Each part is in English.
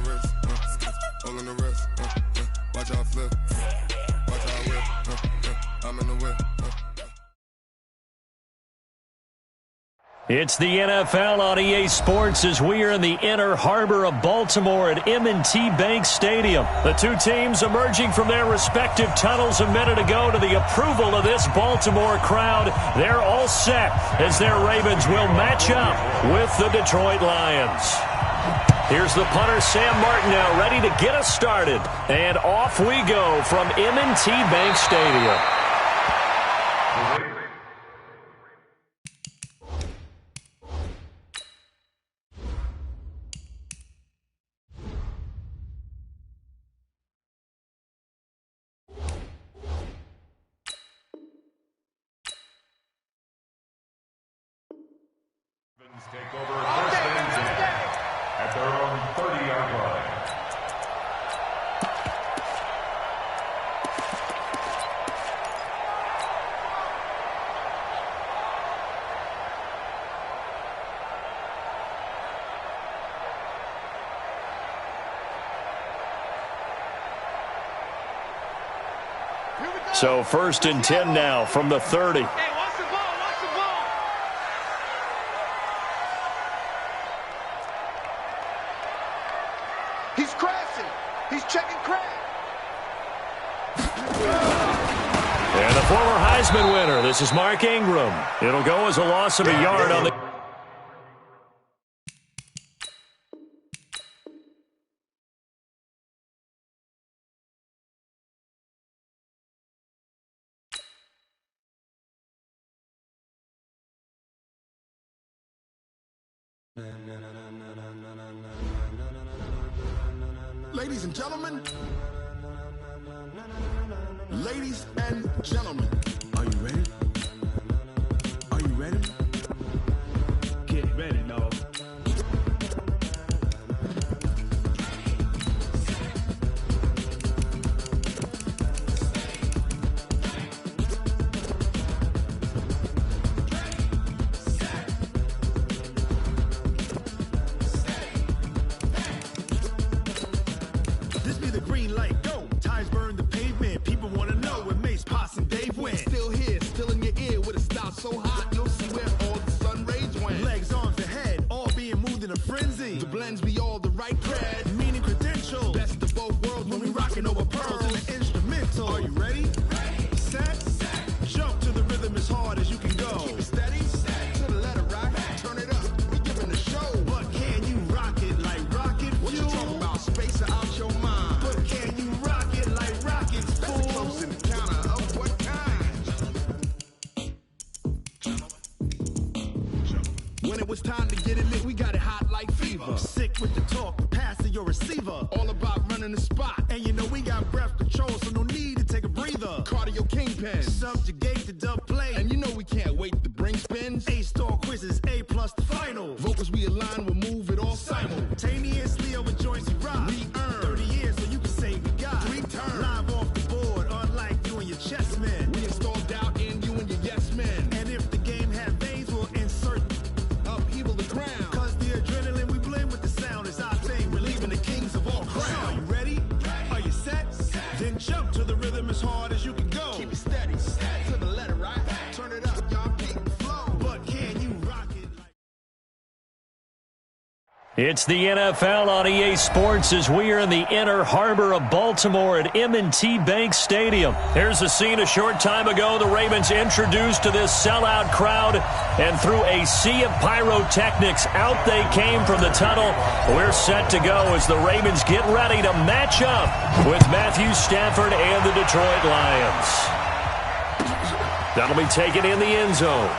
the wrist, all in the wrist, watch how I flip, watch how I whip, I'm in the whip. It's the NFL on EA Sports as we are in the inner harbor of Baltimore at M&T Bank Stadium. The two teams emerging from their respective tunnels a minute ago to the approval of this Baltimore crowd. They're all set as their Ravens will match up with the Detroit Lions. Here's the punter, Sam Martin, now ready to get us started. And off we go from M&T Bank Stadium. Take over first and 10 at their own 30-yard line. So first and 10 now from the 30. He's crashing. He's checking crash. And the former Heisman winner, this is Mark Ingram. It'll go as a loss of a yard on the... Ladies and gentlemen, ladies and gentlemen, are you ready? Are you ready? Get ready, dog. This be the green light, go. Ties burn the pavement. People want to know where Mace, Potts, and Dave went. Still here, still in your ear with a style so hot, you'll see where all the sun rays went. Legs, arms, and head, all being moved in a frenzy. The blends be all the right cred, meaning credentials. Best of both worlds when we rocking over pearls and the instrumental. Are you ready? Ready. Set. Jump to the rhythm as hard as you can go. Keep it steady. To the letter right. Turn it up. We giving the show. But can you rock it like rocket fuel? What you talking about? Space out your mind. But can you rock it like rockets, fool? That's a close encounter of what kind? When it was time to get it lit, we got it hot like fever. Sick with the talk, pass to your receiver. All about running the spot. And you know we got breath control, so no need to take a breather. Cardio kingpin. Subjugate the dub play. And you know we can't wait to bring spins. A-star quizzes, A+ the final. Vocals we align, we'll move it all simultaneously over joints we rock. We earn 30 years so you can say we got 3 turns. Live off the board, unlike you and your chess men. We install doubt in you and your yes men. And if the game had veins, we'll insert upheaval the crown. Cause the adrenaline we blend with the sound is our thing. Relieving the kings of all crowns. Are you ready? Are you set? Then jump to the rhythm as hard as you can go. Keep it steady. To the letter, right? Turn it up, y'all keep the flow. But can you rock it like... It's the NFL on EA Sports as we are in the inner harbor of Baltimore at M&T Bank Stadium. Here's a scene a short time ago. The Ravens introduced to this sellout crowd, and through a sea of pyrotechnics, out they came from the tunnel. We're set to go as the Ravens get ready to match up with Matthew Stafford and the Detroit Lions. That'll be taken in the end zone.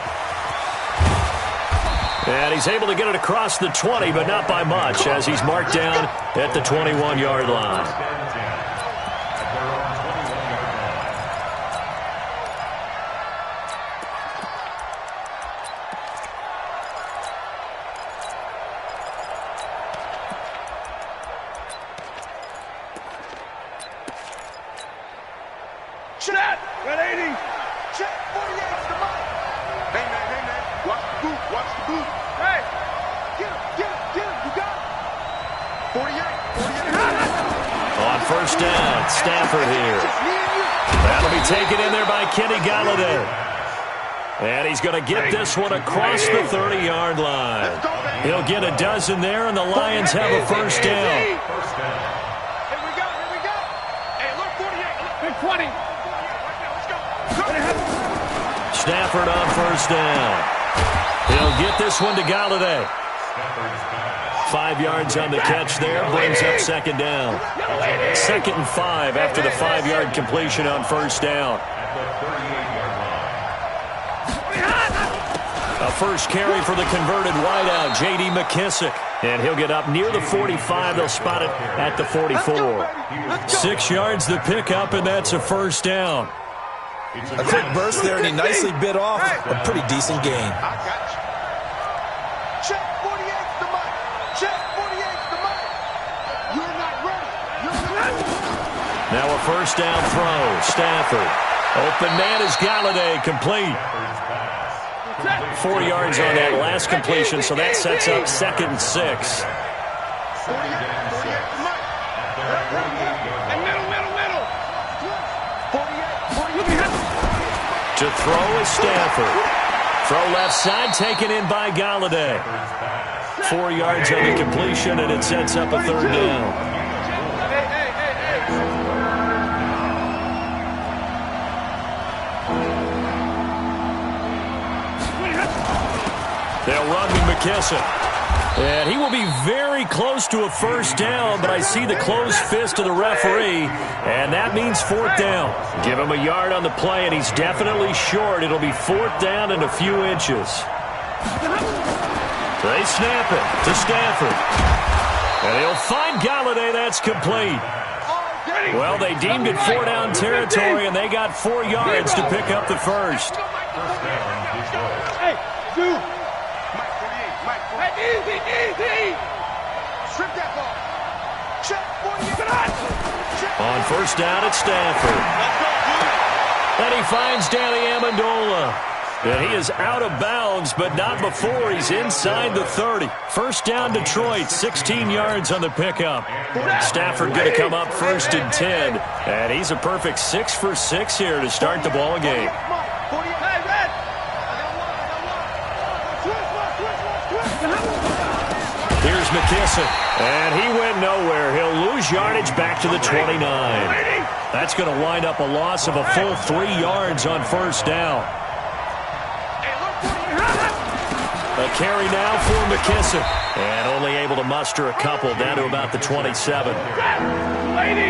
And he's able to get it across the 20, but not by much, as he's marked down at the 21-yard line. Check! 180! Check! 48's the mic! Hey, man, watch the boot, watch the boot! Hey! Get him, you got it! 48, first down. Stafford here. That'll be taken in there by Kenny Galladay. And he's going to get this one across the 30-yard line. He'll get a dozen there, and the Lions have a first down. Here we go. Hey, look, 48. 20. Stafford on first down. He'll get this one to Galladay. 5 yards on the catch there, brings up second down. 2nd and 5 after the 5-yard completion on first down. A first carry for the converted wideout, J.D. McKissick. And he'll get up near the 45. They'll spot it at the 44. 6 yards the pickup, and that's a first down. A quick burst there, and he nicely bit off a pretty decent gain. I got you. Check 48's the mic. Check 48's the mic. You're not ready. Now a first down throw. Stafford. Open man is Galladay, complete. 4 yards on that last completion, so that sets up 2nd and 6. To throw is Stafford. Throw left side, taken in by Galladay. 4 yards on the completion, and it sets up a third down. They'll run with McKissick. And he will be very close to a first down, but I see the closed fist of the referee, and that means 4th down. Give him a yard on the play, and he's definitely short. It'll be 4th down and a few inches. They snap it to Stafford. And he'll find Galladay. That's complete. Well, they deemed it 4-down territory, and they got 4 yards to pick up the first. Hey, dude. Easy. Strip that ball. Check 48. On first down, it's Stafford. And he finds Danny Amendola. And he is out of bounds, but not before he's inside the 30. First down, Detroit, 16 yards on the pickup. Stafford going to come up 1st and 10. And he's a perfect 6 for 6 here to start the ball game. Here's McKissick, and he went nowhere. He'll lose yardage back to the 29. That's going to wind up a loss of a full 3 yards on first down. A carry now for McKissick, and only able to muster a couple down to about the 27.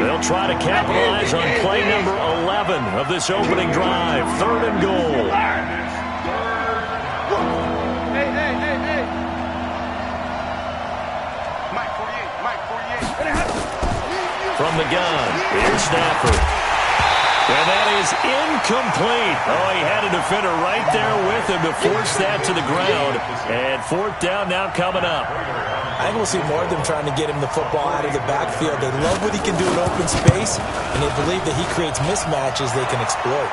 They'll try to capitalize on play number 11 of this opening drive. 3rd and goal. From the gun, here's Stafford. And that is incomplete. Oh, he had a defender right there with him to force that to the ground. And 4th down now coming up. I think we'll see more of them trying to get him the football out of the backfield. They love what he can do in open space, and they believe that he creates mismatches they can exploit.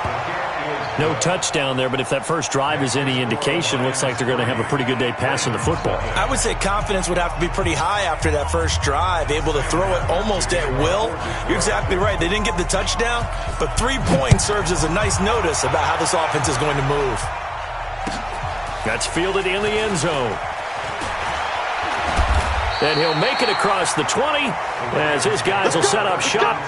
No touchdown there, but if that first drive is any indication, looks like they're going to have a pretty good day passing the football. I would say confidence would have to be pretty high after that first drive, able to throw it almost at will. You're exactly right. They didn't get the touchdown, but 3 points serves as a nice notice about how this offense is going to move. That's fielded in the end zone. And he'll make it across the 20 as his guys will set up shop.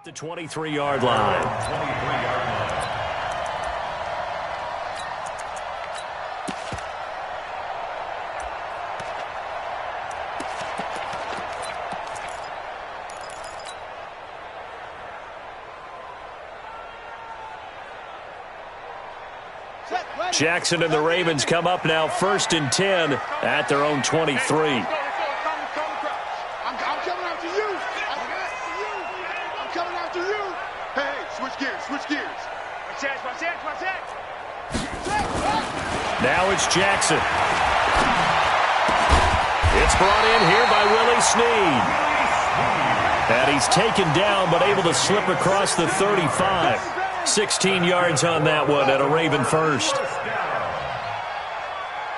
The 23-yard line. Jackson and the Ravens come up now 1st and 10 at their own 23. I'm coming after you. Now it's Jackson. It's brought in here by Willie Snead. And he's taken down but able to slip across the 35. 16 yards on that one and a Raven first.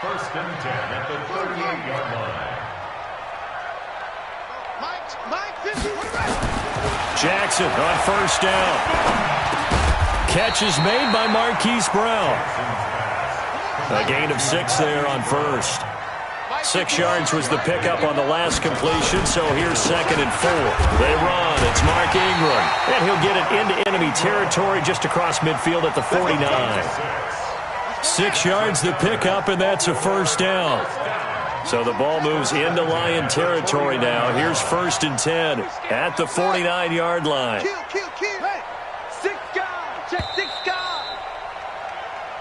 First and 10 at the 38-yard line. Jackson on first down. Catch is made by Marquise Brown. A gain of 6 there on first. 6 yards was the pickup on the last completion, so here's 2nd and 4. They run. It's Mark Ingram. And he'll get it into enemy territory just across midfield at the 49. 6 yards the pickup, and that's a first down. So the ball moves into Lion territory now. Here's 1st and 10 at the 49-yard line.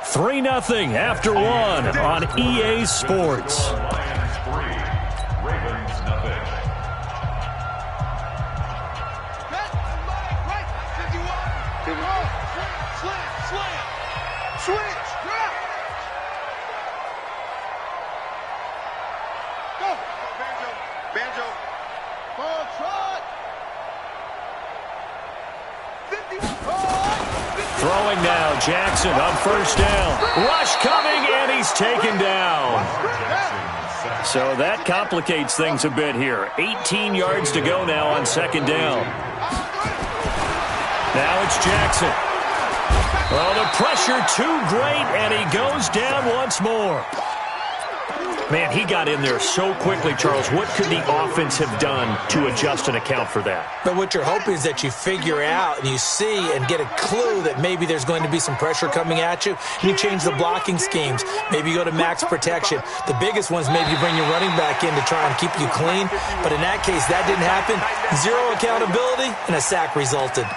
3-0 after 1 on EA Sports. Lions 3, Ravens nothing. Throwing now, Jackson on first down. Rush coming, and he's taken down. So that complicates things a bit here. 18 yards to go now on 2nd down. Now it's Jackson. Oh, the pressure too great, and he goes down once more. Man, he got in there so quickly, Charles. What could the offense have done to adjust and account for that? But what you're hoping is that you figure out and you see and get a clue that maybe there's going to be some pressure coming at you, and you change the blocking schemes. Maybe you go to max protection. The biggest ones, maybe you bring your running back in to try and keep you clean. But in that case, that didn't happen. 0 accountability, and a sack resulted.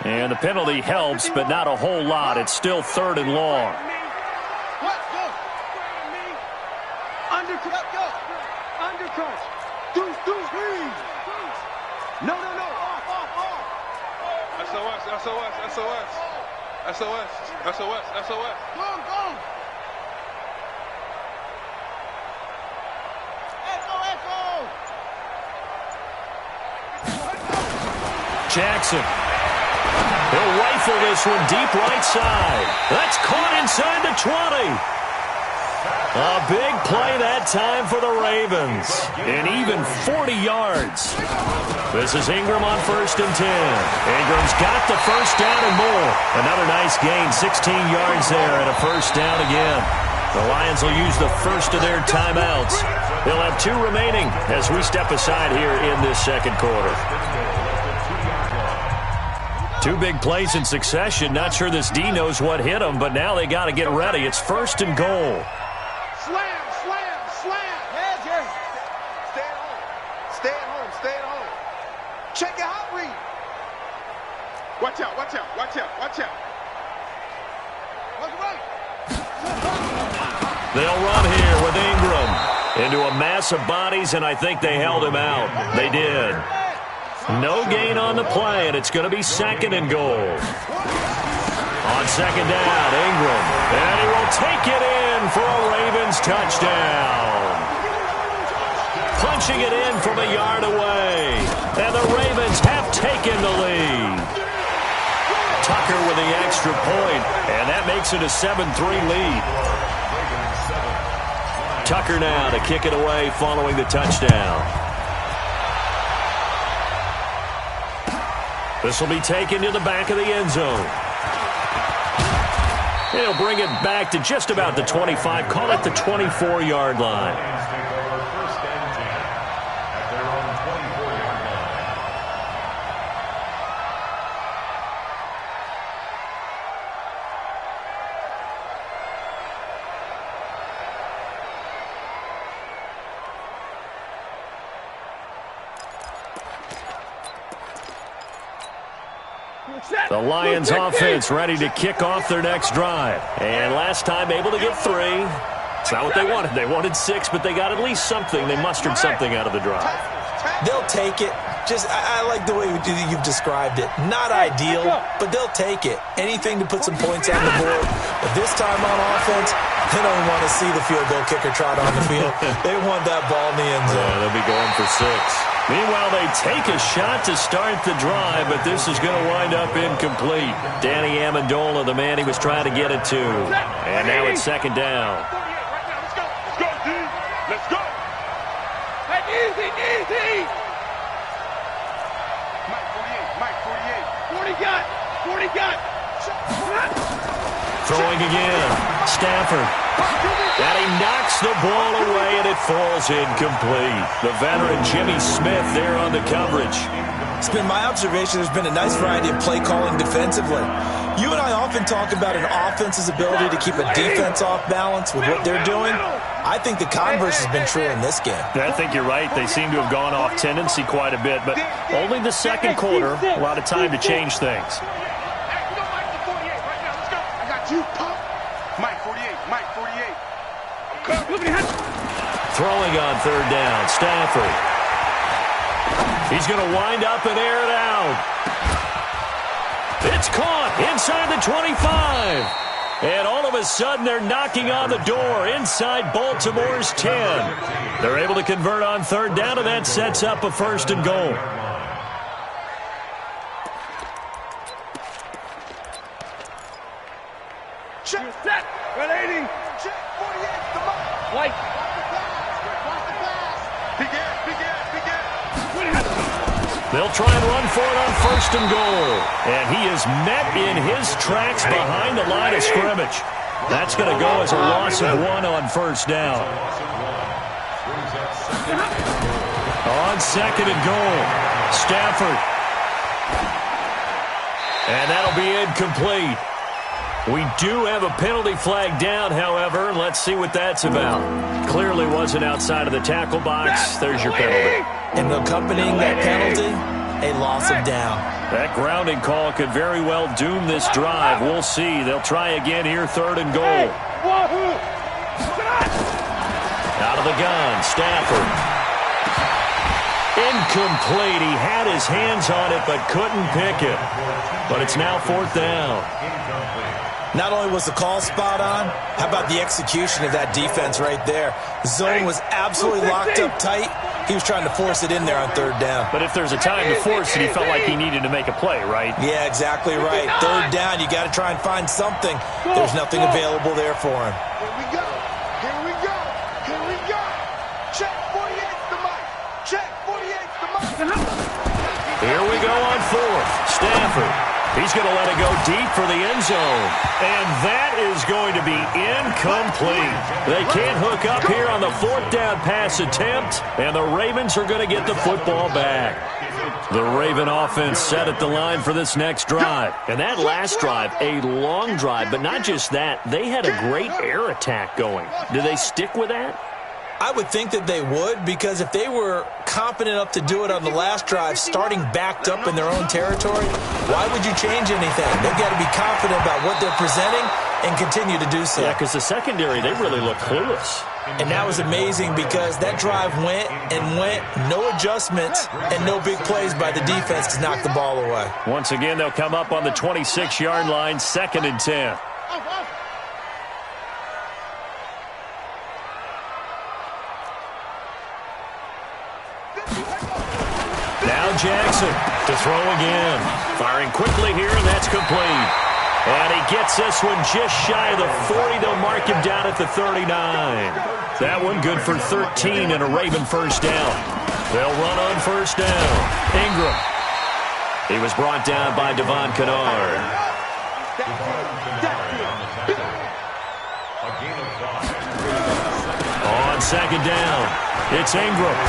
And the penalty helps, but not a whole lot. It's still 3rd and long. Undercut. No. SOS. Go. Jackson. He'll rifle this one deep right side. That's caught inside the 20. A big play that time for the Ravens. And even 40 yards. This is Ingram on 1st and 10. Ingram's got the first down and more. Another nice gain, 16 yards there and a first down again. The Lions will use the first of their timeouts. They'll have 2 remaining as we step aside here in this 2nd quarter. 2 big plays in succession. Not sure this D knows what hit him, but now they got to get ready. It's 1st and goal. Slam. Heads here. Stay at home. Check your hot read. Watch out. Watch right. They'll run here with Ingram into a mass of bodies, and I think they held him out. They did. No gain on the play, and it's going to be 2nd and goal. On 2nd down, Ingram. And he will take it in for a Ravens touchdown. Punching it in from a yard away. And the Ravens have taken the lead. Tucker with the extra point, and that makes it a 7-3 lead. Tucker now to kick it away following the touchdown. This will be taken to the back of the end zone. He'll bring it back to just about the 25, call it the 24-yard line. The Lions offense ready to kick off their next drive. And last time able to get 3. It's not what they wanted. They wanted 6, but they got at least something. They mustered something out of the drive. They'll take it. I like the way you've described it. Not ideal, but they'll take it. Anything to put some points on the board. But this time on offense, they don't want to see the field goal kicker trot on the field. They want that ball in the end zone. Yeah, they'll be going for 6. Meanwhile, they take a shot to start the drive, but this is going to wind up incomplete. Danny Amendola, the man he was trying to get it to. And now it's second down. Let's go. Easy. Mike 48. 40 got. Throwing again. Stafford. And he knocks the ball away, and it falls incomplete. The veteran Jimmy Smith there on the coverage. It's been my observation there's been a nice variety of play calling defensively. You and I often talk about an offense's ability to keep a defense off balance with what they're doing. I think the converse has been true in this game. I think you're right. They seem to have gone off tendency quite a bit, but only the second quarter, a lot of time to change things. Throwing on third down, Stafford. He's going to wind up and air it out. It's caught inside the 25. And all of a sudden, they're knocking on the door inside Baltimore's 10. They're able to convert on third down, and that sets up a 1st and goal. Check set. 180. Check 48. Come on. White. They'll try and run for it on 1st and goal. And he is met in his tracks behind the line of scrimmage. That's going to go as a loss of 1 on 1st down. On 2nd and goal, Stafford. And that'll be incomplete. We do have a penalty flag down, however. Let's see what that's about. Clearly wasn't outside of the tackle box. There's your penalty. And accompanying that penalty, a loss of down. That grounding call could very well doom this drive. We'll see. They'll try again here, 3rd and goal. Out of the gun, Stafford. Incomplete. He had his hands on it but couldn't pick it. But it's now 4th down. Not only was the call spot on, how about the execution of that defense right there? The zone was absolutely locked up tight. He was trying to force it in there on 3rd down. But if there's a time to force it, he felt like he needed to make a play, right? Yeah, exactly right. 3rd down, you got to try and find something. There's nothing available there for him. Here we go. Check 48's the mic. Check 48's the mic. Here we go on 4th. Stafford. He's going to let it go deep for the end zone. And that is going to be incomplete. They can't hook up here on the 4th down pass attempt, and the Ravens are going to get the football back. The Raven offense set at the line for this next drive. And that last drive, a long drive, but not just that. They had a great air attack going. Do they stick with that? I would think that they would, because if they were confident enough to do it on the last drive, starting backed up in their own territory, why would you change anything? They've got to be confident about what they're presenting and continue to do so. Yeah, because the secondary, they really look clueless. And that was amazing because that drive went, no adjustments, and no big plays by the defense to knock the ball away. Once again, they'll come up on the 26-yard line, 2nd and 10. Now Jackson to throw again. Firing quickly here, and that's complete. And he gets this one just shy of the 40. They'll mark him down at the 39. That one good for 13 and a Raven 1st down. They'll run on 1st down. Ingram. He was brought down by Devon Kennard. On 2nd down, it's Ingram.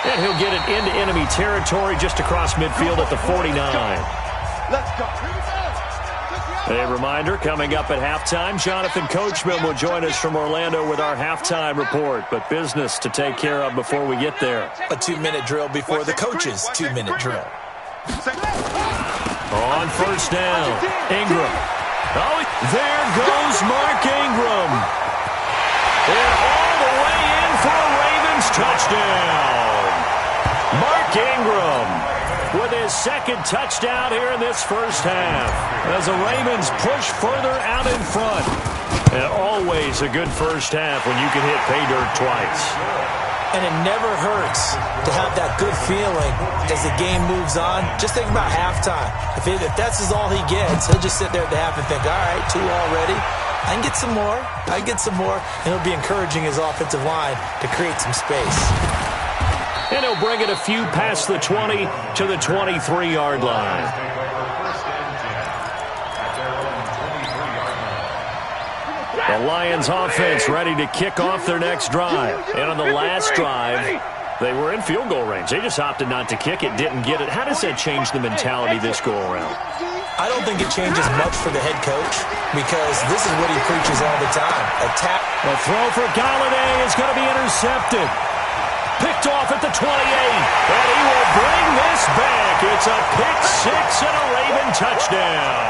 And he'll get it into enemy territory just across midfield at the 49. Let's go. A reminder, coming up at halftime, Jonathan Coachman will join us from Orlando with our halftime report. But business to take care of before we get there. A 2-minute drill before the coach's 2-minute drill. On 1st down, Ingram. Oh, there goes Mark Ingram. And all the way in for a Ravens touchdown. Mark Ingram with his second touchdown here in this first half, as the Ravens push further out in front. And always a good first half when you can hit pay dirt twice. And it never hurts to have that good feeling as the game moves on. Just think about halftime. If that's all he gets, he'll just sit there at the half and think, all right, 2 already. I can get some more. I can get some more. And he'll be encouraging his offensive line to create some space. And he'll bring it a few past the 20 to the 23-yard line. The Lions offense ready to kick off their next drive. And on the last drive, they were in field goal range. They just opted not to kick it, didn't get it. How does that change the mentality this go-around? I don't think it changes much for the head coach because this is what he preaches all the time. Attack. The throw for Galladay is going to be intercepted. Picked off at the 28. And he will bring this back. It's a pick six and a Raven touchdown.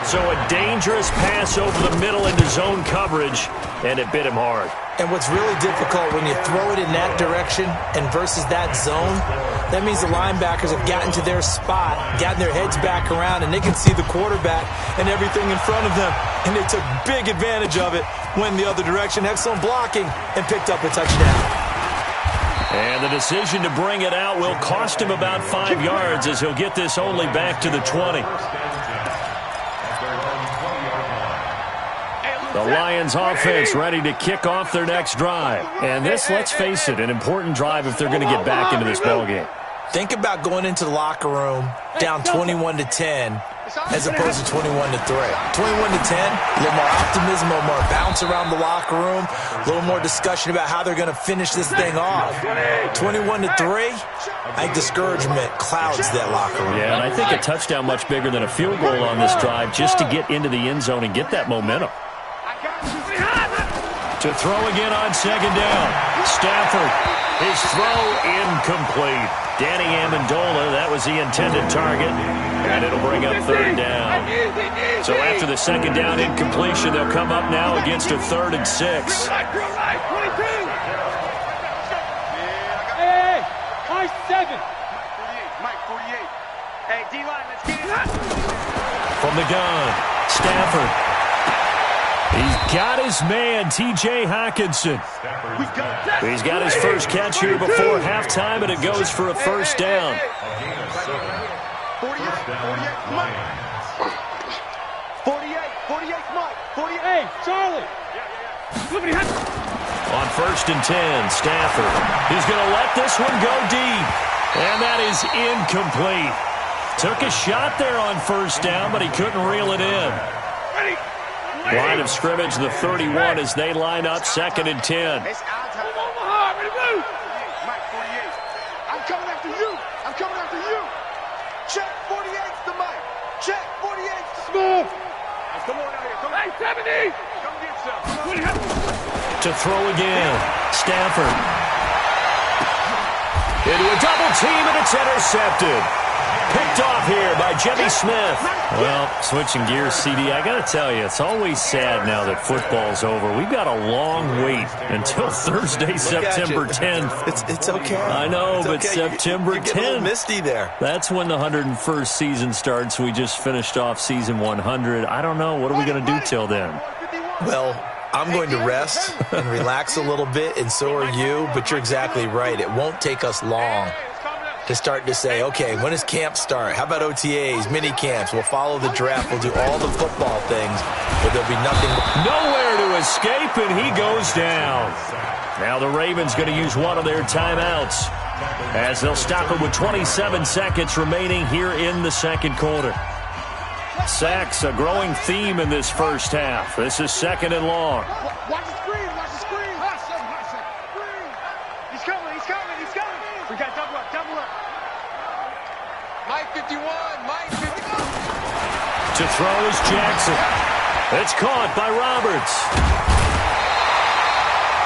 So a dangerous pass over the middle into zone coverage, and it bit him hard. And what's really difficult when you throw it in that direction and versus that zone, that means the linebackers have gotten to their spot, gotten their heads back around, and they can see the quarterback and everything in front of them. And they took big advantage of it, went the other direction, excellent blocking, and picked up a touchdown. And the decision to bring it out will cost him about 5 yards as he'll get this only back to the 20. The Lions offense ready to kick off their next drive. And this, let's face it, an important drive if they're going to get back into this ballgame. Think about going into the locker room down 21-10 as opposed to 21-3. 21-10, a little more optimism, a little more bounce around the locker room, a little more discussion about how they're going to finish this thing off. 21-3, I think discouragement clouds that locker room. Yeah, and I think a touchdown much bigger than a field goal on this drive just to get into the end zone and get that momentum. To throw again on second down. Stafford, his throw incomplete. Danny Amendola, that was the intended target, and it'll bring up third down. So after the second down incompletion, they'll come up now against a 3rd and 6. Hey, high 7. Mike, 48. Hey, D-line, let's get it. From the gun, Stafford. He's got his man, T.J. Hawkinson. He's got his first catch here before halftime, and it goes for a first down. 48, Mike. 48, Charlie. On 1st and 10, Stafford. He's going to let this one go deep. And that is incomplete. Took a shot there on first down, but he couldn't reel it in. Line of scrimmage, the 31, as they line up 2nd and 10. Mike, 48. I'm coming after you. I'm coming after you. Check 48's the Mike. Check 48's the Smooth. Come on out here. Come on. Hey, 70. Come get some. To throw again, Stafford. Into a double team, and it's intercepted. Picked off here by Jimmy Smith. Well, switching gears, CD, I got to tell you, it's always sad now that football's over. We've got a long wait until Thursday, September 10th. It's okay. I know, it's but okay. September 10th. You're getting a little misty there. That's when the 101st season starts. We just finished off season 100. I don't know. What are we going to do till then? Well, I'm going to rest and relax a little bit, and so are you, but you're exactly right. It won't take us long to start to say, okay, when does camp start? How about OTAs, mini camps? We'll follow the draft. We'll do all the football things, but there'll be nothing. Nowhere to escape, and he goes down. Now the Ravens going to use one of their timeouts as they'll stop it with 27 seconds remaining here in the second quarter. Sacks, a growing theme in this first half. This is 2nd and long. Watch the screen. Watch the screen. He's coming. We got double up. Mike 51. To throw is Jackson. It's caught by Roberts.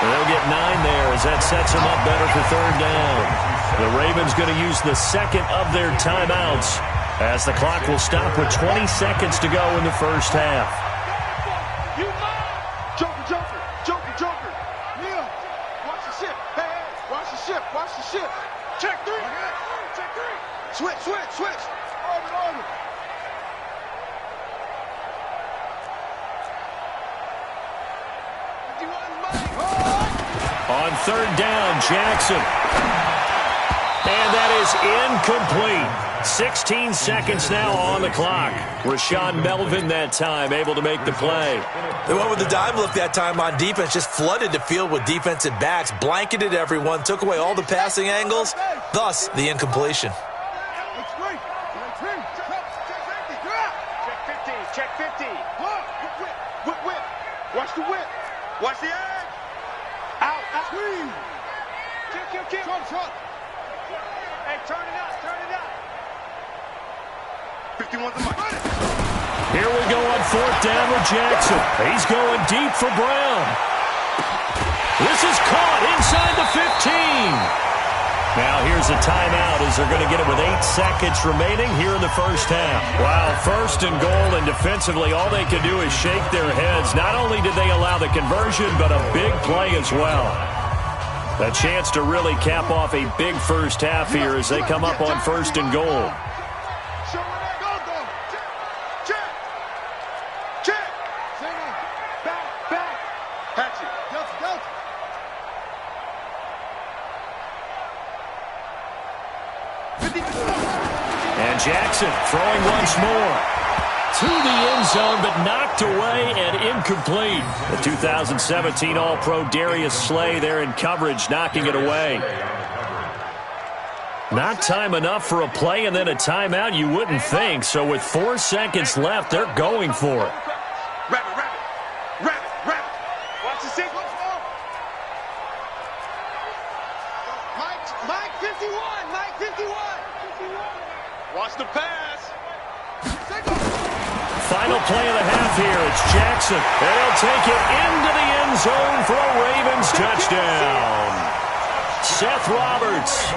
They'll get 9 there as that sets him up better for third down. The Ravens going to use the second of their timeouts as the clock will stop with 20 seconds to go in the first half. Joker. Neil, watch the ship. the shift. Check 3. Check 3. Switch. Orbit. On third down, Jackson. And that is incomplete. 16 seconds now on the clock. Rashawn Melvin that time able to make the play. They went with the dive look that time on defense, just flooded the field with defensive backs, blanketed everyone, took away all the passing angles, thus the incompletion. Check 50. Whip. Watch the whip. Watch the edge. Out. Squeeze. Kill. Trump. Hey, turn it up. 51's the mic. Here we go on fourth down with Jackson. He's going deep for Brown. This is caught inside the 15. Now here's a timeout as they're going to get it with 8 seconds remaining here in the first half. Wow, first and goal, and defensively all they can do is shake their heads. Not only did they allow the conversion, but a big play as well. A chance to really cap off a big first half here as they come up on first and goal. And Jackson throwing once more. To the end zone, but knocked away and incomplete. The 2017 All-Pro Darius Slay there in coverage, knocking it away. Not time enough for a play and then a timeout, you wouldn't think. So with 4 seconds left, they're going for it. Rabbit. Watch the sequence. Mike 51. Watch the pass. Final play of the half here. It's Jackson. And he'll take it into the end zone for a Ravens touchdown. Seth Roberts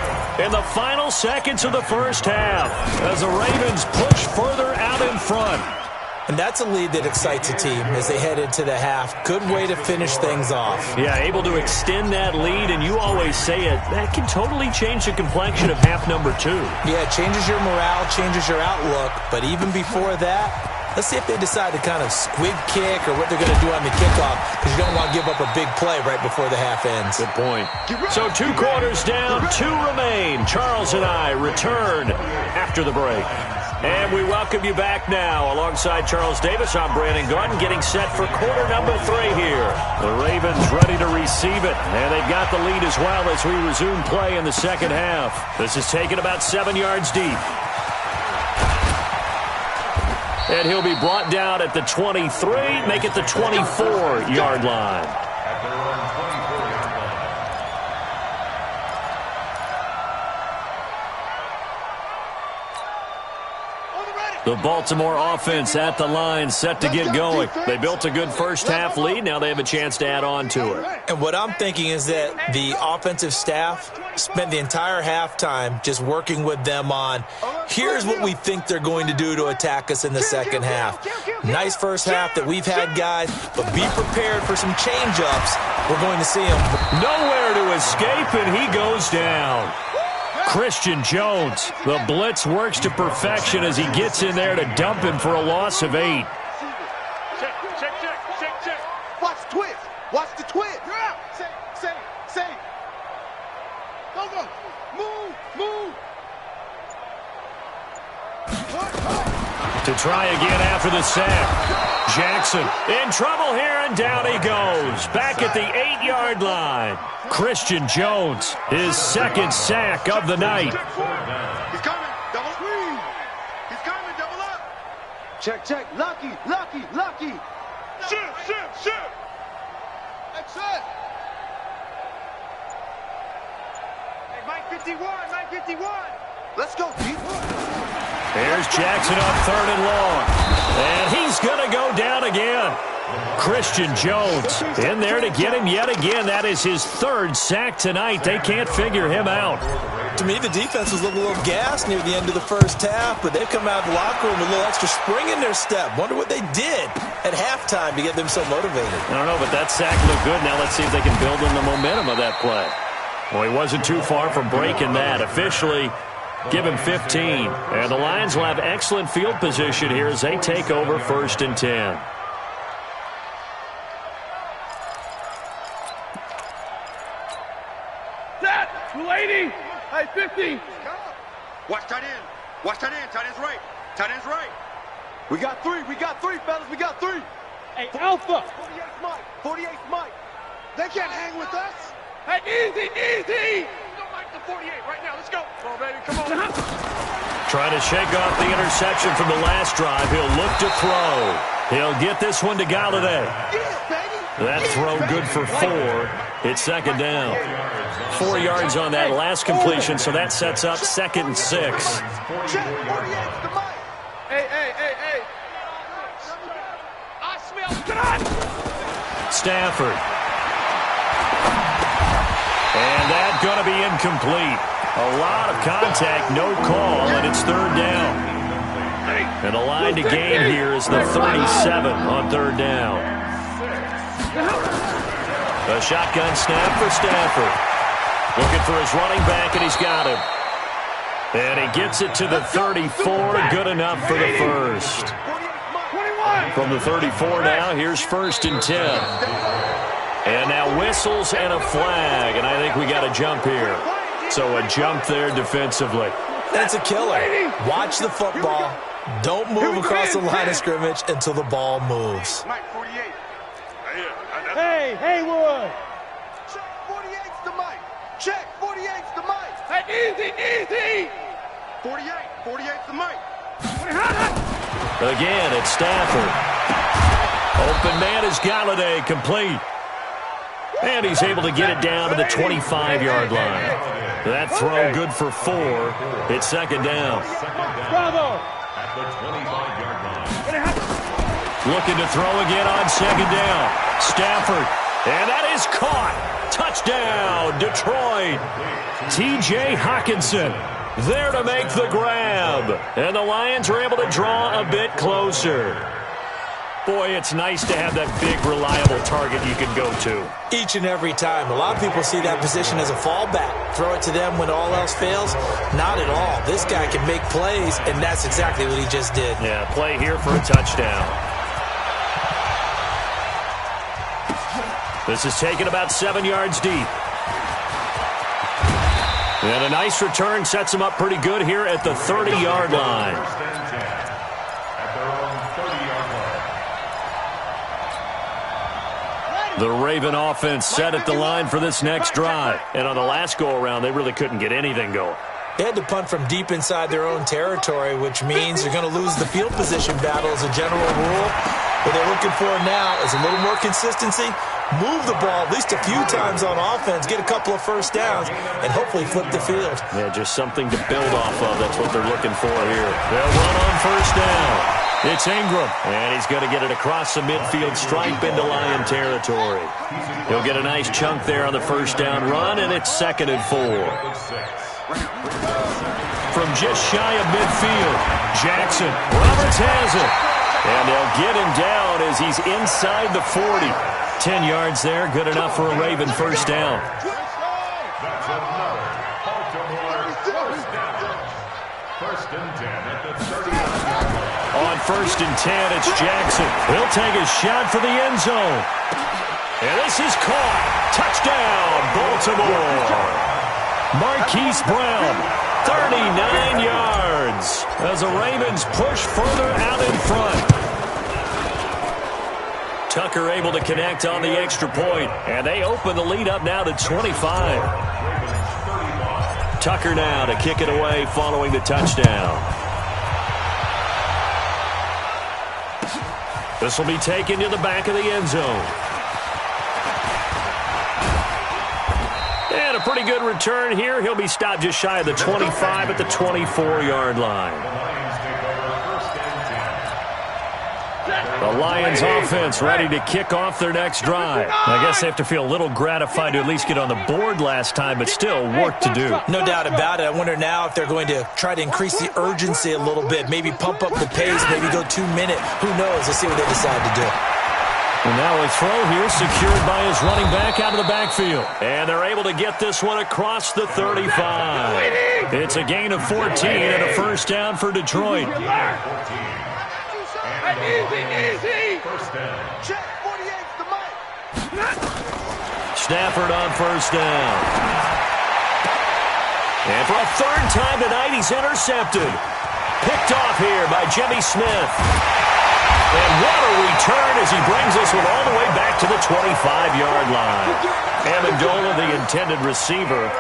in the final seconds of the first half as the Ravens push further out in front. And that's a lead that excites a team as they head into the half. Good way to finish things off. Yeah, able to extend that lead, and you always say it, that can totally change the complexion of half number 2. Yeah, it changes your morale, changes your outlook, but even before that, let's see if they decide to kind of squib kick or what they're going to do on the kickoff, because you don't want to give up a big play right before the half ends. Good point. So 2 quarters down, 2 remain. Charles and I return after the break. And we welcome you back now. Alongside Charles Davis, I'm Brandon Gordon, getting set for quarter number 3 here. The Ravens ready to receive it, and they've got the lead as well as we resume play in the second half. This is taken about 7 yards deep. And he'll be brought down at the 23, make it the 24-yard line. The Baltimore offense at the line, set to get going. They built a good first half lead. Now they have a chance to add on to it. And what I'm thinking is that the offensive staff spent the entire halftime just working with them on, here's what we think they're going to do to attack us in the second half. Nice first half that we've had, guys, but be prepared for some change-ups. We're going to see them. Nowhere to escape, and he goes down. Christian Jones, the blitz works to perfection as he gets in there to dump him for a loss of 8. Check. Watch the twist. Watch the twist. Say. Go. Move. To try again after the sack. Jackson in trouble here, and down he goes. Back at the 8-yard line. Christian Jones, his second sack of the night. He's coming. Double screen. He's coming. Double up. Check. Lucky. Shoot. That's it. Hey, Mike 51. Let's go, Pete. Here's Jackson on 3rd and long. And he's going to go down again. Christian Jones in there to get him yet again. That is his 3rd sack tonight. They can't figure him out. To me, the defense was a little gassed near the end of the first half, but they've come out of the locker room with a little extra spring in their step. Wonder what they did at halftime to get them so motivated. I don't know, but that sack looked good. Now let's see if they can build on the momentum of that play. Well, he wasn't too far from breaking that. Officially, give him 15. And the Lions will have excellent field position here as they take over 1st and 10. Set! 280! Hey, 50! Watch tight end. Watch tight end. Tight end's right. Tight end's right. We got three, fellas. We got three. Hey, Alpha! 48's Mike. 48's Mike. They can't hang with us. Hey, easy, easy! Don't like the 48 right now. Let's go. Come on, baby. Come on. Trying to shake off the interception from the last drive. He'll look to throw. He'll get this one to Galladay. That throw good for 4. It's 2nd down. 4 yards on that last completion, so that sets up 2nd and 6. Hey. I smell God. Stafford. And that's going to be incomplete. A lot of contact, no call, and it's 3rd down. And the line to gain here is the 37 on 3rd down. A shotgun snap for Stafford. Looking for his running back, and he's got him. And he gets it to the 34, good enough for the first. From the 34 now, here's 1st and 10. And now whistles and a flag, and I think we got a jump here. So a jump there defensively. That's a killer. Watch the football. Don't move across the line of scrimmage until the ball moves. Mike 48. Hey, Haywood. Check 48's the Mike. Check 48's the Mike. Hey, easy. 48's the Mike. Again, it's Stafford. Open man is Galladay, complete. And he's able to get it down to the 25-yard line. That throw good for 4. It's 2nd down. Bravo! At the 25-yard line. Looking to throw again on 2nd down. Stafford. And that is caught. Touchdown, Detroit. T.J. Hockenson there to make the grab. And the Lions are able to draw a bit closer. Boy, it's nice to have that big, reliable target you can go to. Each and every time. A lot of people see that position as a fallback. Throw it to them when all else fails. Not at all. This guy can make plays, and that's exactly what he just did. Yeah, play here for a touchdown. This is taken about 7 yards deep. And a nice return sets him up pretty good here at the 30-yard line. The Raven offense set at the line for this next drive. And on the last go-around, they really couldn't get anything going. They had to punt from deep inside their own territory, which means you're going to lose the field position battle as a general rule. What they're looking for now is a little more consistency, move the ball at least a few times on offense, get a couple of first downs, and hopefully flip the field. Yeah, just something to build off of. That's what they're looking for here. They'll run on 1st down. It's Ingram, and he's going to get it across the midfield stripe into Lion territory. He'll get a nice chunk there on the 1st down run, and it's 2nd and 4. From just shy of midfield, Jackson. Roberts has it. And they'll get him down as he's inside the 40. 10 yards there, good enough for a Raven 1st down. That's another Baltimore 1st down. 1st and 10 at the 30-yard line. On 1st and 10, it's Jackson. He'll take a shot for the end zone. And this is caught. Touchdown, Baltimore. Marquise Brown, 39 yards. As the Ravens push further out in front. Tucker able to connect on the extra point. And they open the lead up now to 25. Tucker now to kick it away following the touchdown. This will be taken to the back of the end zone. And a pretty good return here. He'll be stopped just shy of the 25 at the 24-yard line. The Lions offense ready to kick off their next drive. I guess they have to feel a little gratified to at least get on the board last time, but still work to do. No doubt about it. I wonder now if they're going to try to increase the urgency a little bit, maybe pump up the pace, maybe go 2 minute. Who knows? Let's see what they decide to do. And now a throw here secured by his running back out of the backfield. And they're able to get this one across the 35. It's a gain of 14 and a first down for Detroit. Easy. First down. Check 48's the mic. Stafford on first down. And for a third time tonight, he's intercepted. Picked off here by Jimmy Smith. And what a return as he brings us all the way back to the 25-yard line. Amendola, the intended receiver.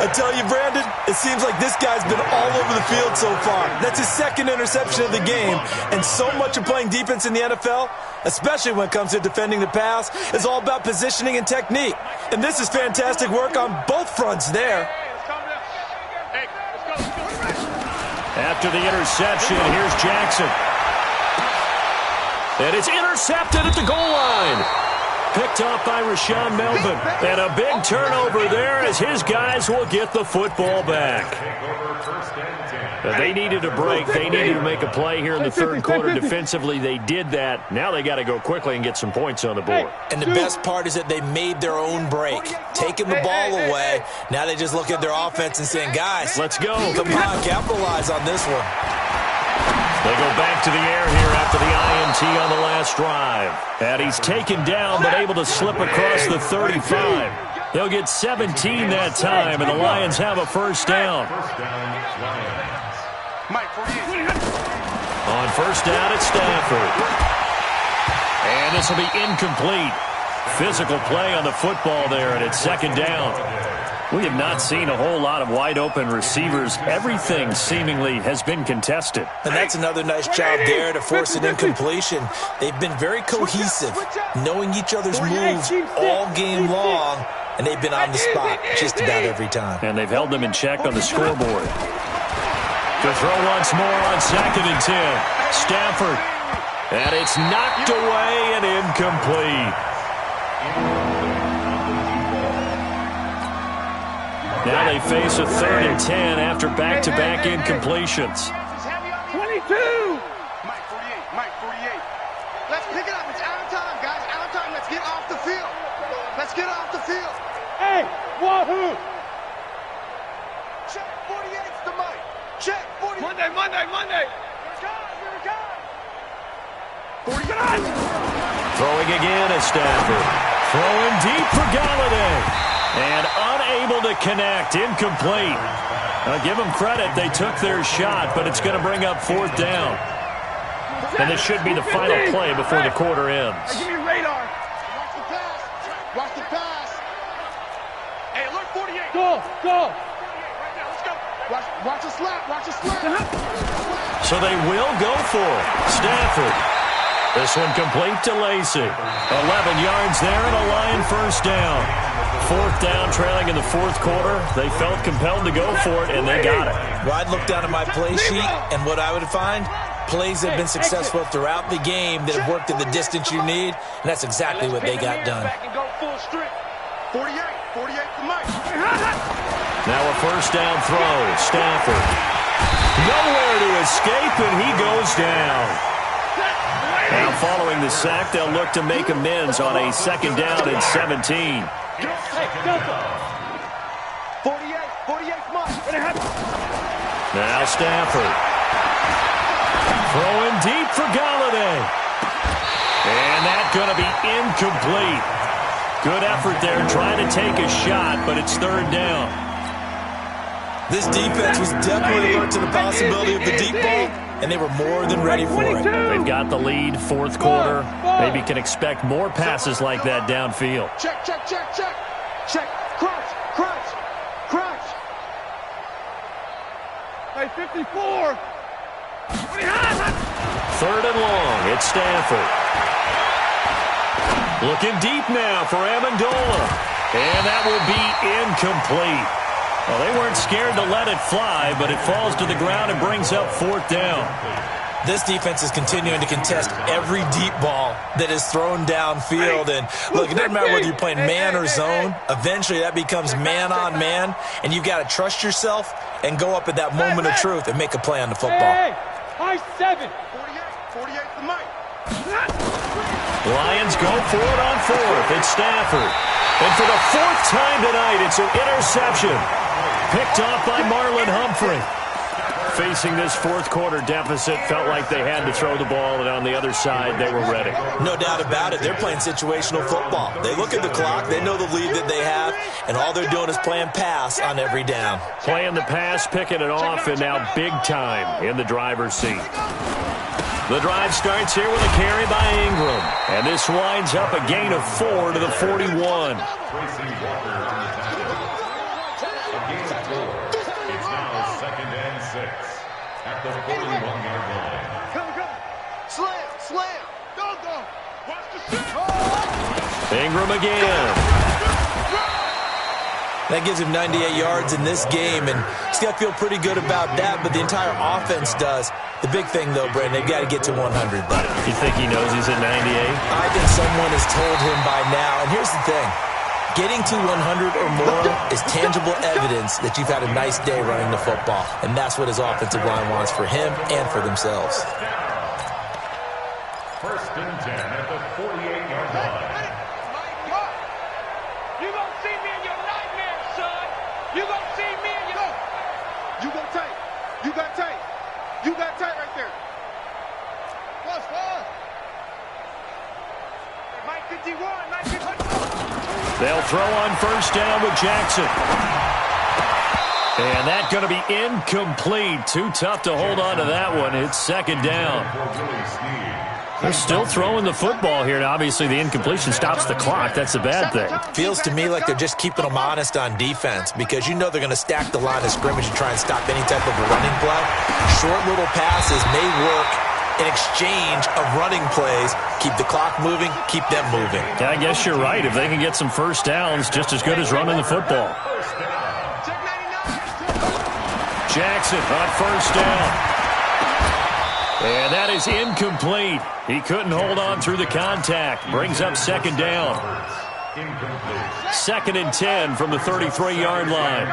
I tell you, Brandon, it seems like this guy's been all over the field so far. That's his second interception of the game. And so much of playing defense in the NFL, especially when it comes to defending the pass, is all about positioning and technique. And this is fantastic work on both fronts there. After the interception, here's Jackson. And it's intercepted at the goal line. Picked off by Rashaan Melvin. And a big turnover there as his guys will get the football back. They needed a break. They needed to make a play here in the third quarter. Defensively, they did that. Now they got to go quickly and get some points on the board. And the best part is that they made their own break. Taking the ball away. Now they just look at their offense and saying, guys, let's go. Come on, capitalize on this one. They go back to the air here after the INT on the last drive. And he's taken down but able to slip across the 35. They'll get 17 that time, and the Lions have a first down. On first down, it's Stafford. And this will be incomplete. Physical play on the football there, and it's second down. We have not seen a whole lot of wide-open receivers. Everything seemingly has been contested. And that's another nice job there to force an incompletion. They've been very cohesive, knowing each other's moves all game long, and they've been on the spot just about every time. And they've held them in check on the scoreboard. To throw once more on 2nd and 10. Stafford. And it's knocked away and incomplete. Now they face a 3rd and 10 after back-to-back incompletions. 22! Mike 48. Let's pick it up. It's out of time, guys. Out of time. Let's get off the field. Let's get off the field. Hey, wahoo! Check 48's the mic. Check 48. Monday. Here it comes. Throwing again at Stafford. Throwing deep for Galladay. And unable to connect. Incomplete. I'll give them credit. They took their shot, but it's going to bring up 4th down. And this should be the final play before the quarter ends. Hey, give me your radar. Watch the pass. Hey, alert 48. Go. Right now, let's go. Watch the slap. So they will go for it. Stafford. This one complete to Lacey. 11 yards there and a Lion first down. 4th down, trailing in the 4th quarter. They felt compelled to go for it, and they got it. Well, I'd look down at my play sheet, and what I would find, plays that have been successful throughout the game that have worked in the distance you need, and that's exactly what they got done. 48 to Mike. Now a first down throw. Stafford. Nowhere to escape, and he goes down. Now following the sack, they'll look to make amends on a 2nd down and 17. 48 Mike. Now Stafford. Throwing deep for Galladay. And that's going to be incomplete. Good effort there trying to take a shot, but it's 3rd down. This defense was definitely alert to the possibility of the deep ball, and they were more than ready for it. They've got the lead, 4th quarter. Maybe can expect more passes like that downfield. Check. Crunch. Hey, 54. 3rd and long. It's Stafford. Looking deep now for Amendola. And that will be incomplete. Well, they weren't scared to let it fly, but it falls to the ground and brings up 4th down. This defense is continuing to contest every deep ball that is thrown downfield. And look, it doesn't matter whether you're playing man or zone. Eventually, that becomes man on man, and you've got to trust yourself and go up at that moment of truth and make a play on the football. High 7. 48 to Mike. Lions go for it on fourth. It's Stafford. And for the fourth time tonight, it's an interception. Picked off by Marlon Humphrey. Facing this fourth quarter deficit, felt like they had to throw the ball, and on the other side, they were ready. No doubt about it. They're playing situational football. They look at the clock, they know the lead that they have, and all they're doing is playing pass on every down. Playing the pass, picking it off, and now big time in the driver's seat. The drive starts here with a carry by Ingram, and this winds up a gain of 4 to the 41. At the 41-yard line. Come. Slam. Go. Watch the shoot. Ingram again. That gives him 98 yards in this game, and he's got to feel pretty good about that, but the entire offense does. The big thing, though, Brandon, they've got to get to 100, though. You think he knows he's at 98? I think someone has told him by now, and here's the thing. Getting to 100 or more is tangible evidence that you've had a nice day running the football, and that's what his offensive line wants for him and for themselves. First and 10 at the 48-yard line. You gonna see me in your nightmares, son. You gonna see me in your... You go tight. You got tight. You got tight right there. Plus 5. Mike 51. Mike 51. They'll throw on first down with Jackson. And that's going to be incomplete. Too tough to hold on to that one. It's second down. They're still throwing the football here. And obviously, the incompletion stops the clock. That's a bad thing. Feels to me like they're just keeping them honest on defense because you know they're going to stack the line of scrimmage and try and stop any type of a running play. Short little passes may work in exchange of running plays. Keep the clock moving, keep them moving. Yeah, I guess you're right. If they can get some first downs, just as good as running the football. Jackson on first down. And that is incomplete. He couldn't hold on through the contact. Brings up second down. Second and 10 from the 33-yard line.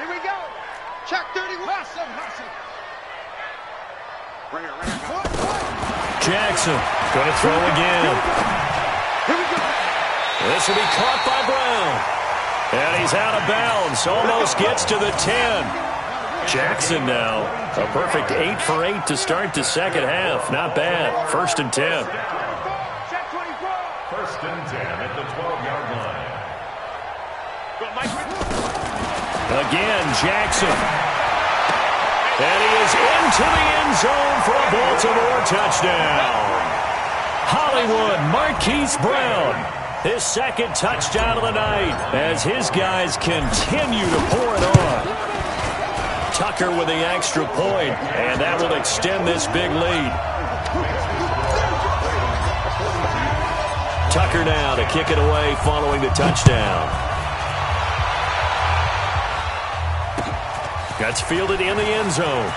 Here we go. Check 31. Jackson going to throw again. Here we go. This will be caught by Brown. And he's out of bounds. Almost gets to the 10. Jackson now. A perfect 8 for 8 to start the second half. Not bad. First and 10. Check 24. First and 10 at the 12-yard line. Again, Jackson. And he is into the end zone for a Baltimore touchdown. Hollywood Marquise Brown. His second touchdown of the night as his guys continue to pour it on. Tucker with the extra point, and that will extend this big lead. Tucker now to kick it away following the touchdown. Gets fielded in the end zone.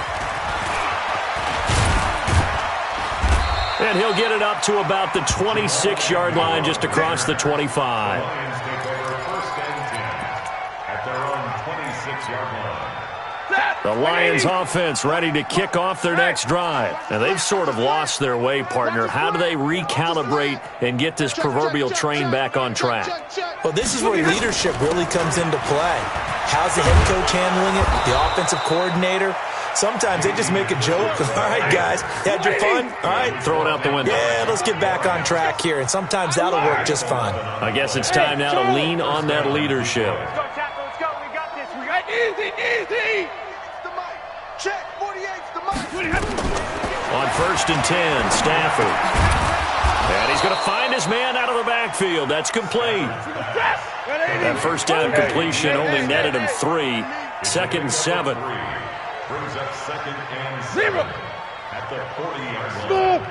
And he'll get it up to about the 26-yard line just across the 25. Lions take over first and 10 at their own 26-yard line. The Lions offense ready to kick off their next drive. Now, they've sort of lost their way, partner. How do they recalibrate and get this proverbial train back on track? Well, this is where leadership really comes into play. How's the head coach handling it? The offensive coordinator? Sometimes they just make a joke. All right, guys, had your fun? All right. Throw it out the window. Yeah, let's get back on track here. And sometimes that'll work just fine. I guess it's time now to lean on that leadership. Let's go, Tackle. Let's go. We got this. We got easy. The mic. Check 48's the mic. On first and 10, Stafford. And he's going to find his man out of the backfield. That's complete. That first down completion only netted him 3. Second and 7. Brings up second and 7 at the 40-yard line.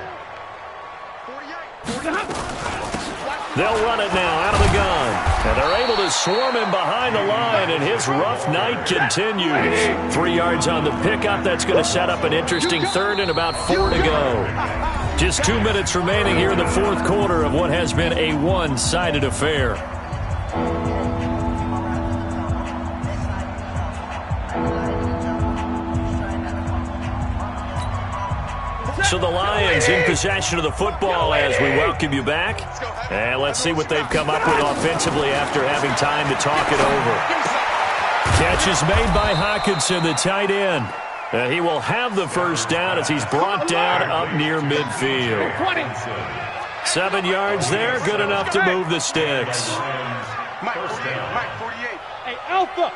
They'll run it now out of the gun. And they're able to swarm him behind the line, and his rough night continues. 3 yards on the pickup. That's going to set up an interesting third and about 4 to go. Just 2 minutes remaining here in the fourth quarter of what has been a one-sided affair. So the Lions in possession of the football as we welcome you back. And let's see what they've come up with offensively after having time to talk it over. Catch is made by Hawkinson, the tight end. He will have the first down as he's brought down up near midfield. 7 yards there, good enough to move the sticks. Mike 48. Hey, Alpha.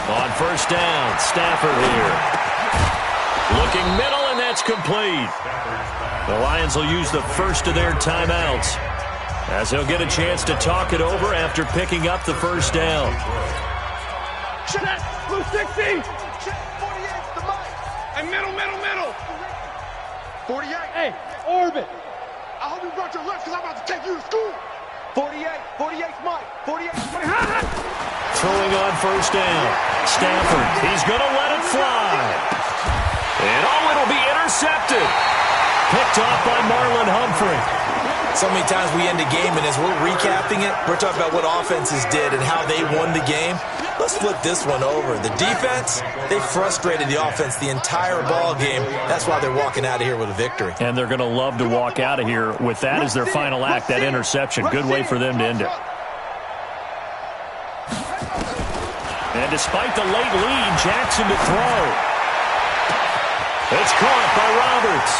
On first down, Stafford here. Looking middle, and that's complete. The Lions will use the first of their timeouts as they'll get a chance to talk it over after picking up the first down. Check, blue 60. Check, 48's the mic. And middle. 48. Hey, orbit. I hope you brought your lunch because I'm about to take you to school. 48's Mike. 48's Mike. Throwing on first down. Stafford, he's going to let it fly. And it'll be intercepted. Picked off by Marlon Humphrey. So many times we end a game, and as we're recapping it, we're talking about what offenses did and how they won the game. Let's flip this one over. The defense, they frustrated the offense the entire ball game. That's why they're walking out of here with a victory. And they're going to love to walk out of here with that as their final act, that interception. Good way for them to end it. And despite the late lead, Jackson to throw. It's caught by Roberts.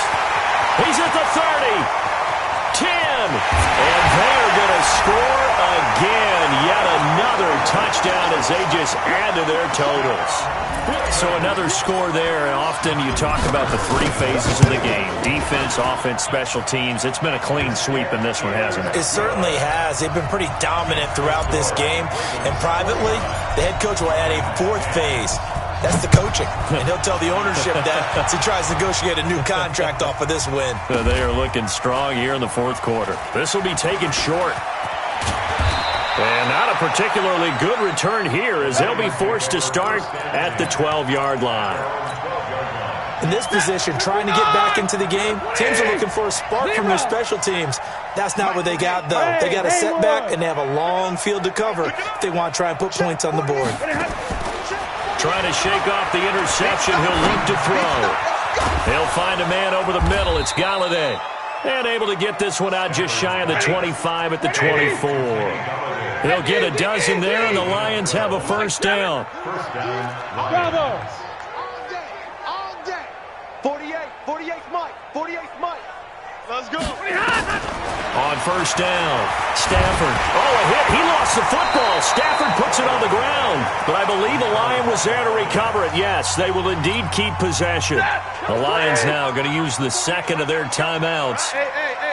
He's at the 30. 10. And they're going to score again. Yet another touchdown as they just add to their totals. So another score there. And often you talk about the three phases of the game. Defense, offense, special teams. It's been a clean sweep in this one, hasn't it? It certainly has. They've been pretty dominant throughout this game. And privately, the head coach will add a fourth phase. That's the coaching. And he'll tell the ownership that as he tries to negotiate a new contract off of this win. They are looking strong here in the fourth quarter. This will be taken short. And not a particularly good return here as they'll be forced to start at the 12-yard line. In this position, trying to get back into the game, teams are looking for a spark from their special teams. That's not what they got, though. They got a setback, and they have a long field to cover if they want to try and put points on the board. Trying to shake off the interception. He'll look to throw. He'll find a man over the middle. It's Galladay. And able to get this one out just shy of the 25 at the 24. He'll get a dozen there, and the Lions have a first down. Bravo. All day. 48's Mike. 48's Mike. Let's go. On first down, Stafford. Oh, a hit. He lost the football. Stafford puts it on the ground. But I believe the Lion was there to recover it. Yes, they will indeed keep possession. The Lions now going to use the second of their timeouts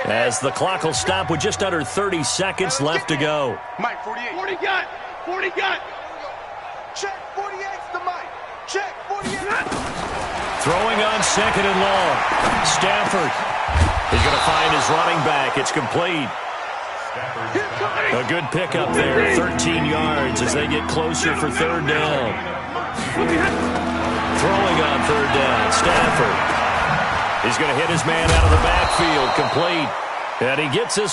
as the clock will stop with just under 30 seconds left to go. Mike, 48. 40 got. Check, 48's the Mike. Check, 48. Throwing on second and long. Stafford. He's going to find his running back. It's complete. A good pickup there, 13 yards as they get closer for third down. Throwing on third down, Stafford. He's going to hit his man out of the backfield, complete. And he gets this